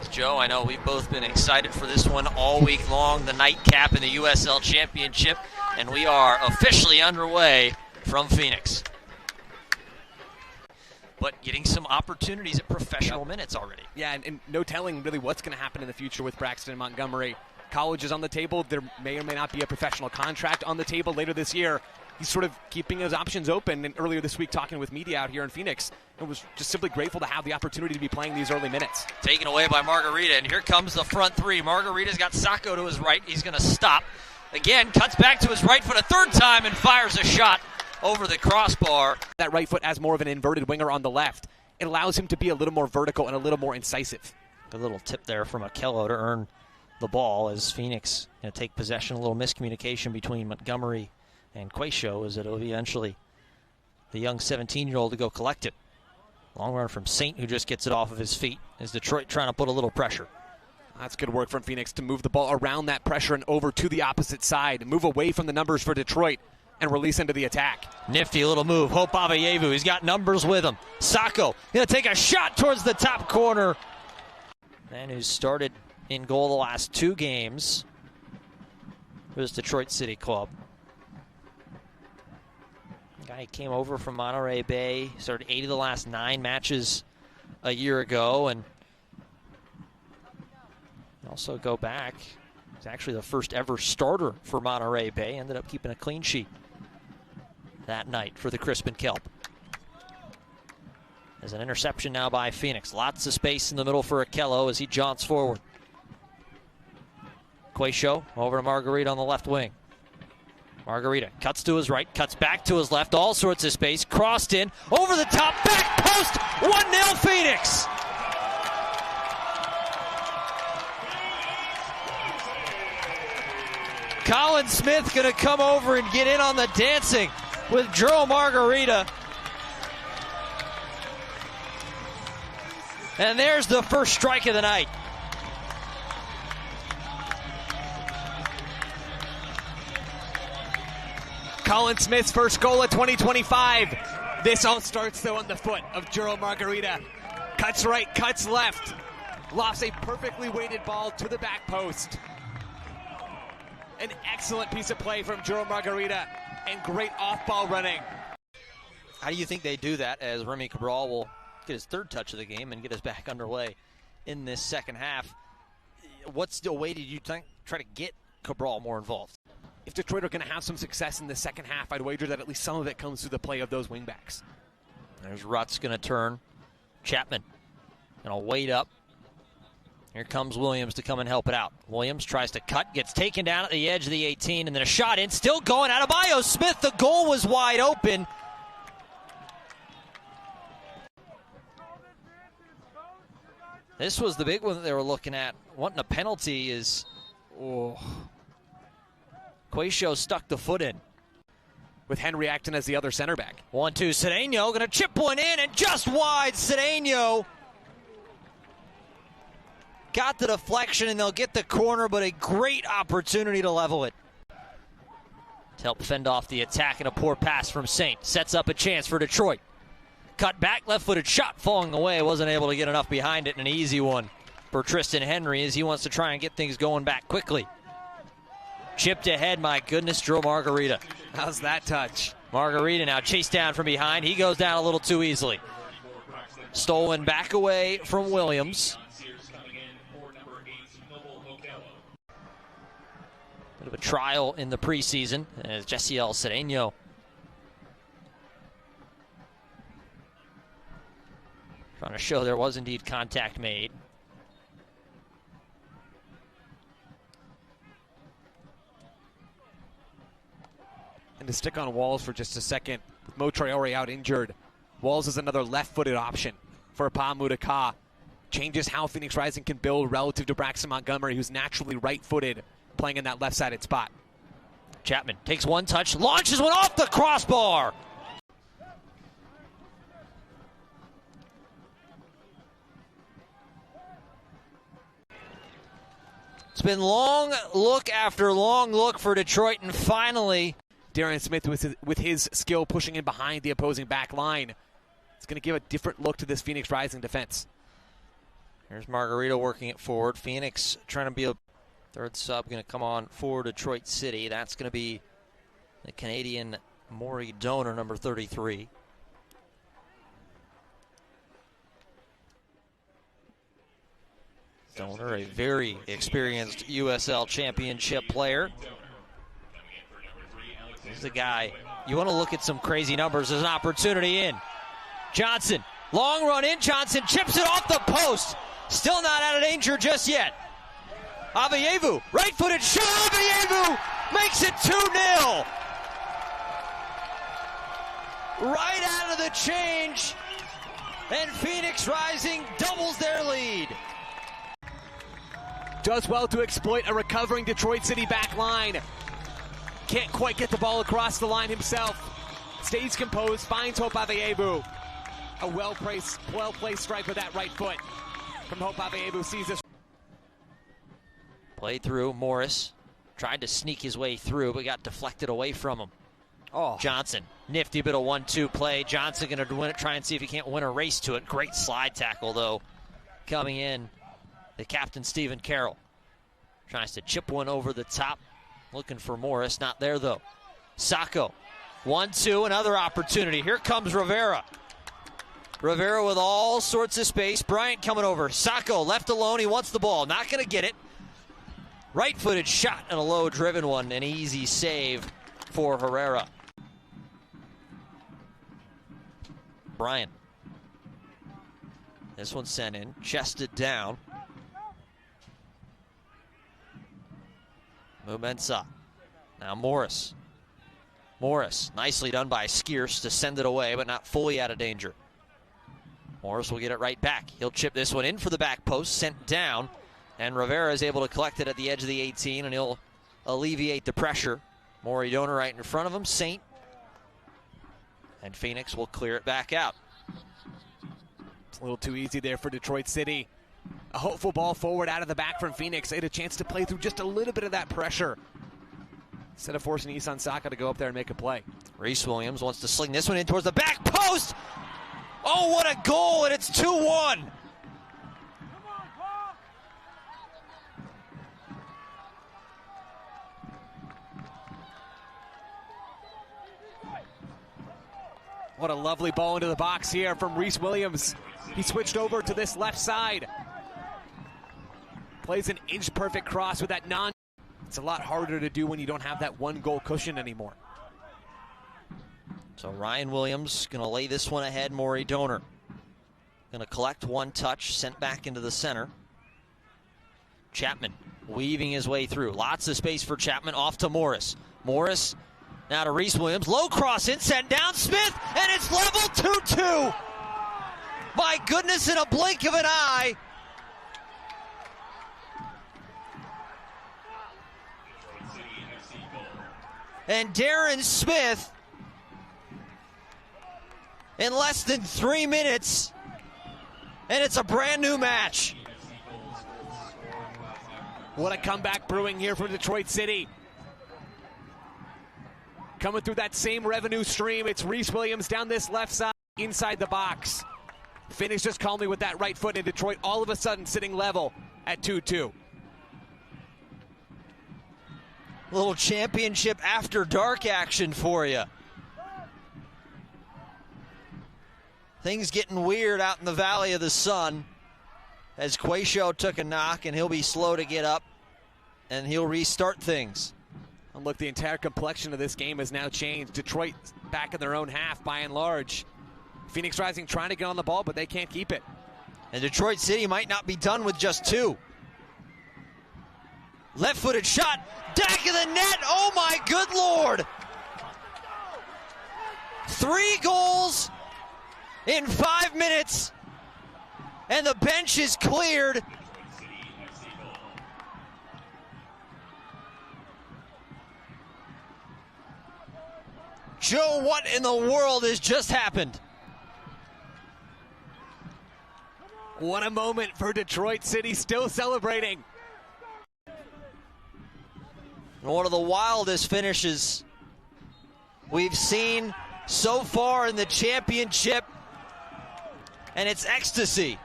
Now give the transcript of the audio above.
Smith. Joe, I know we've both been excited for this one all week long, the nightcap in the USL Championship, and we are officially underway from Phoenix. But getting some opportunities at professional minutes already. Yeah, and no telling really what's going to happen in the future with Braxton Montgomery. College is on the table. There may or may not be a professional contract on the table later this year. He's sort of keeping his options open, and earlier this week talking with media out here in Phoenix, and was just simply grateful to have the opportunity to be playing these early minutes. Taken away by Margarita, and here comes the front three. Margarita's got Sacco to his right. He's going to stop. Again, cuts back to his right foot a third time and fires a shot over the crossbar. That right foot has more of an inverted winger on the left. It allows him to be a little more vertical and a little more incisive. A little tip there from Okello to earn the ball as Phoenix going to take possession. A little miscommunication between Montgomery and Quayshow as it'll be eventually the young 17-year-old to go collect it. Long run from Saint, who just gets it off of his feet, as Detroit trying to put a little pressure. That's good work from Phoenix to move the ball around that pressure and over to the opposite side. Move away from the numbers for Detroit and release into the attack. Nifty little move. Hope Abayevu, he's got numbers with him. Sacco going to take a shot towards the top corner. Man who's started in goal the last 2 games was Detroit City Club. Guy came over from Monterey Bay, started 8 of the last 9 matches a year ago, and also go back. He's actually the first ever starter for Monterey Bay. Ended up keeping a clean sheet that night for the Crispin Kelp. There's an interception now by Phoenix. Lots of space in the middle for Okello as he jaunts forward. Quayshow over to Margarita on the left wing. Margarita cuts to his right, cuts back to his left, all sorts of space, crossed in, over the top, back post, 1-0 Phoenix! Colin Smith gonna come over and get in on the dancing with Drew Margarita. And there's the first strike of the night. Colin Smith's first goal of 2025. This all starts, though, on the foot of Juro Margarita. Cuts right, cuts left. Lofts a perfectly weighted ball to the back post. An excellent piece of play from Juro Margarita and great off-ball running. How do you think they do that as Remy Cabral will get his 3rd touch of the game and get us back underway in this second half? What still way did you think try to get Cabral more involved? If Detroit are going to have some success in the second half, I'd wager that at least some of it comes through the play of those wingbacks. There's Rutz going to turn. Chapman going to wait up. Here comes Williams to come and help it out. Williams tries to cut, gets taken down at the edge of the 18, and then a shot in, still going out of Adebayo Smith. The goal was wide open. This was the big one that they were looking at. Wanting a penalty is... Oh. Quayshow stuck the foot in. With Henry acting as the other center back. 1-2, Cedeno going to chip one in, and just wide, Cedeno got the deflection, and they'll get the corner, but a great opportunity to level it. To help fend off the attack, and a poor pass from Saint. Sets up a chance for Detroit. Cut back, left-footed shot falling away. Wasn't able to get enough behind it, and an easy one for Tristan Henry as he wants to try and get things going back quickly. Chipped ahead, my goodness, Drew Margarita. How's that touch? Margarita now chased down from behind. He goes down a little too easily. Stolen back away from Williams. Bit of a trial in the preseason as Jessiel Cedeno trying to show there was indeed contact made. And to stick on Walls for just a second, with Mo Traore out injured, Walls is another left-footed option for Pa Mutaka. Changes how Phoenix Rising can build relative to Braxton Montgomery, who's naturally right-footed, playing in that left-sided spot. Chapman takes one touch, launches one off the crossbar. It's been long look after long look for Detroit, and finally Darian Smith with his skill pushing in behind the opposing back line. It's going to give a different look to this Phoenix Rising defense. Here's Margarita working it forward. Phoenix trying to be a third sub, going to come on for Detroit City. That's going to be the Canadian Maury Donor, number 33. Donor, a very experienced USL Championship player. He's the guy. You want to look at some crazy numbers. There's an opportunity in. Johnson, long run in. Johnson chips it off the post. Still not out of danger just yet. Avievu, right-footed shot. Avievu makes it 2-0. Right out of the change. And Phoenix Rising doubles their lead. Does well to exploit a recovering Detroit City back line. Can't quite get the ball across the line himself. Stays composed, finds Hope Avievu. A well-placed strike with that right foot from Hope Avievu. Sees this. Played through. Morris tried to sneak his way through, but got deflected away from him. Johnson, nifty bit of 1-2 play. Johnson going to win it, try and see if he can't win a race to it. Great slide tackle, though, coming in. The captain, Stephen Carroll, tries to chip one over the top. Looking for Morris. Not there, though. Sacco. 1-2. Another opportunity. Here comes Rivera. Rivera with all sorts of space. Bryant coming over. Sacco left alone. He wants the ball. Not going to get it. Right-footed shot and a low-driven one. An easy save for Herrera. Bryant. This one sent in. Chested down. Mumensa. Now Morris. Morris, nicely done by Skierce to send it away, but not fully out of danger. Morris will get it right back. He'll chip this one in for the back post, sent down, and Rivera is able to collect it at the edge of the 18, and he'll alleviate the pressure. Maury Donor right in front of him. Saint. And Phoenix will clear it back out. It's a little too easy there for Detroit City. A hopeful ball forward out of the back from Phoenix. They had a chance to play through just a little bit of that pressure instead of forcing Isan Saka to go up there and make a play. Reese Williams wants to sling this one in towards the back post. Oh, what a goal, and it's 2-1. What a lovely ball into the box here from Reese Williams. He switched over to this left side. Plays an inch-perfect cross with that It's a lot harder to do when you don't have that one-goal cushion anymore. So Ryan Williams going to lay this one ahead. Maury Donor going to collect one touch, sent back into the center. Chapman weaving his way through. Lots of space for Chapman. Off to Morris. Morris now to Reese Williams. Low cross in, sent down. Smith, and it's level 2-2. My goodness, in a blink of an eye. And Darren Smith, in less than 3 minutes, and it's a brand new match. What a comeback brewing here for Detroit City. Coming through that same revenue stream, it's Reese Williams down this left side, inside the box. Phoenix just calmly with that right foot, and Detroit all of a sudden sitting level at 2-2. Little championship after dark action for you. Things getting weird out in the Valley of the Sun as Quayshow took a knock, and he'll be slow to get up, and he'll restart things. And look, the entire complexion of this game has now changed. Detroit back in their own half by and large. Phoenix Rising trying to get on the ball, but they can't keep it. And Detroit City might not be done with just two. Left-footed shot, back of the net, oh my good Lord! 3 goals in 5 minutes, and the bench is cleared. Joe, what in the world has just happened? What a moment for Detroit City, still celebrating. One of the wildest finishes we've seen so far in the championship, and it's ecstasy.